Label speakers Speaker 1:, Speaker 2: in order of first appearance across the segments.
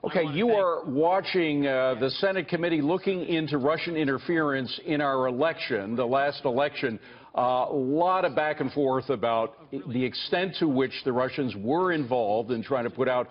Speaker 1: Okay, you are watching the Senate committee looking into Russian interference in our election, the last election. A lot of back and forth about the extent to which the Russians were involved in trying to put out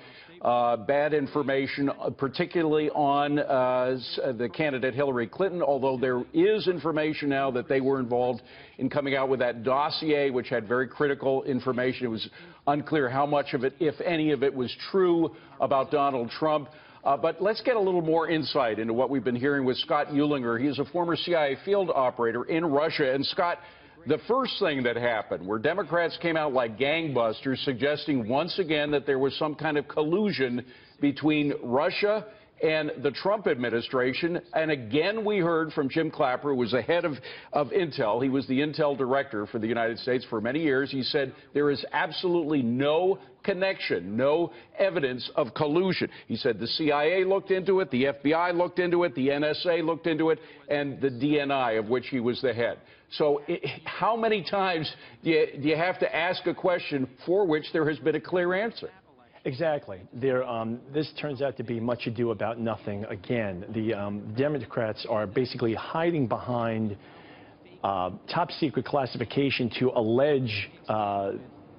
Speaker 1: bad information, particularly on the candidate Hillary Clinton, although there is information now that they were involved in coming out with that dossier, which had very critical information. It was unclear how much of it, if any of it, was true about Donald Trump. But let's get a little more insight into what we've been hearing with Scott Uehlinger. He is a former CIA field operator in Russia. And Scott, the first thing that happened, where Democrats came out like gangbusters, suggesting once again that there was some kind of collusion between Russia and the Trump administration. And again, we heard from Jim Clapper, who was the head of Intel. He was the Intel director for the United States for many years. He said there is absolutely no connection, no evidence of collusion. He said the CIA looked into it, the FBI looked into it, the NSA looked into it, and the DNI, of which he was the head. So how many times do you have to ask a question for which there has been a clear answer?
Speaker 2: Exactly. This turns out to be much ado about nothing again. The Democrats are basically hiding behind top secret classification to allege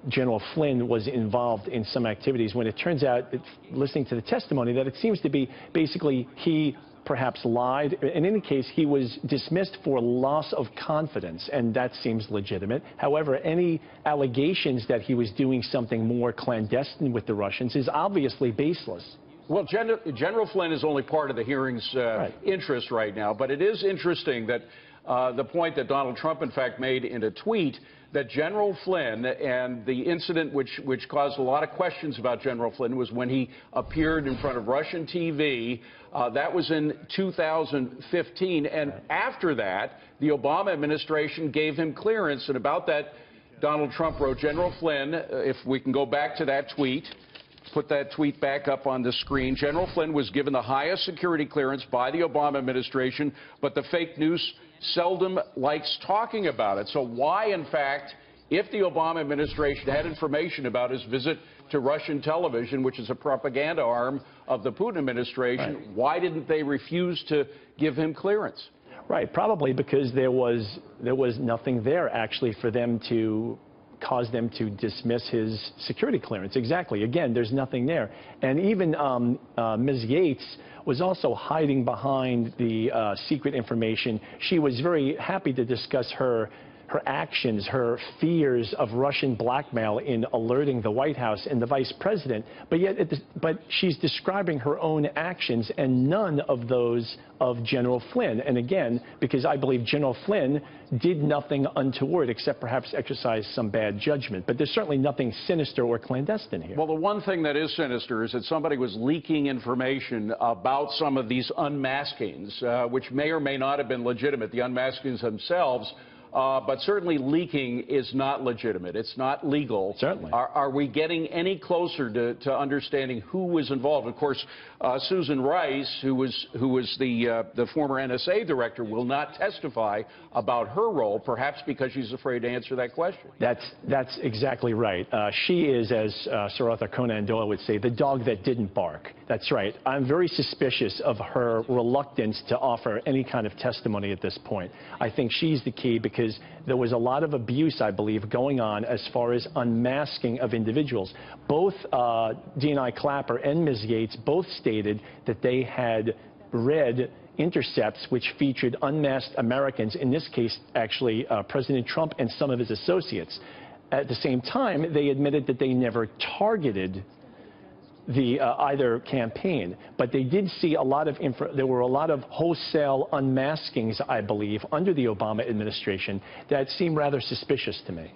Speaker 2: General Flynn was involved in some activities, when it turns out, listening to the testimony, that it seems to be basically he perhaps lied. In any case, he was dismissed for loss of confidence, and that seems legitimate. However, any allegations that he was doing something more clandestine with the Russians is obviously baseless.
Speaker 1: Well, General Flynn is only part of the hearing's interest right now, but it is interesting that the point that Donald Trump, in fact, made in a tweet, that General Flynn and the incident which caused a lot of questions about General Flynn was when he appeared in front of Russian TV. That was in 2015. And after that, the Obama administration gave him clearance. And about that, Donald Trump wrote, General Flynn, if we can go back to that tweet, put that tweet back up on the screen. General Flynn was given the highest security clearance by the Obama administration, but the fake news seldom likes talking about it. So why, in fact, if the Obama administration had information about his visit to Russian television, which is a propaganda arm of the Putin administration, why didn't they refuse to give him clearance?
Speaker 2: Right, probably because there was nothing there actually for them to cause them to dismiss his security clearance. Exactly. Again, there's nothing there. And even Ms. Yates was also hiding behind the secret information. She was very happy to discuss her actions, her fears of Russian blackmail in alerting the White House and the vice president, but she's describing her own actions and none of those of General Flynn. And again, because I believe General Flynn did nothing untoward except perhaps exercise some bad judgment. But there's certainly nothing sinister or clandestine here.
Speaker 1: Well, the one thing that is sinister is that somebody was leaking information about some of these unmaskings, which may or may not have been legitimate, the unmaskings themselves. But certainly leaking is not legitimate. It's not legal.
Speaker 2: Certainly.
Speaker 1: Are we getting any closer to understanding who was involved? Of course, Susan Rice, who was the former NSA director, will not testify about her role, perhaps because she's afraid to answer that question.
Speaker 2: That's exactly right. She is, as Sir Arthur Conan Doyle would say, the dog that didn't bark. That's right. I'm very suspicious of her reluctance to offer any kind of testimony at this point. I think she's the key, because there was a lot of abuse, I believe, going on as far as unmasking of individuals. Both DNI Clapper and Ms. Yates both stated that they had read intercepts which featured unmasked Americans, in this case, actually, President Trump and some of his associates. At the same time, they admitted that they never targeted either campaign, but they did see a lot of there were a lot of wholesale unmaskings, I believe, under the Obama administration that seemed rather suspicious to me.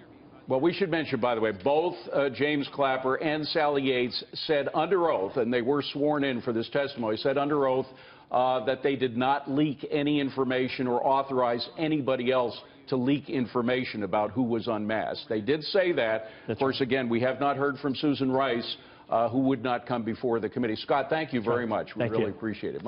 Speaker 1: Well, we should mention, by the way, both James Clapper and Sally Yates said under oath, and they were sworn in for this testimony, said under oath that they did not leak any information or authorize anybody else to leak information about who was unmasked. They did say that. Of course, again, we have not heard from Susan Rice, who would not come before the committee. Scott, thank you very much. We really appreciate it.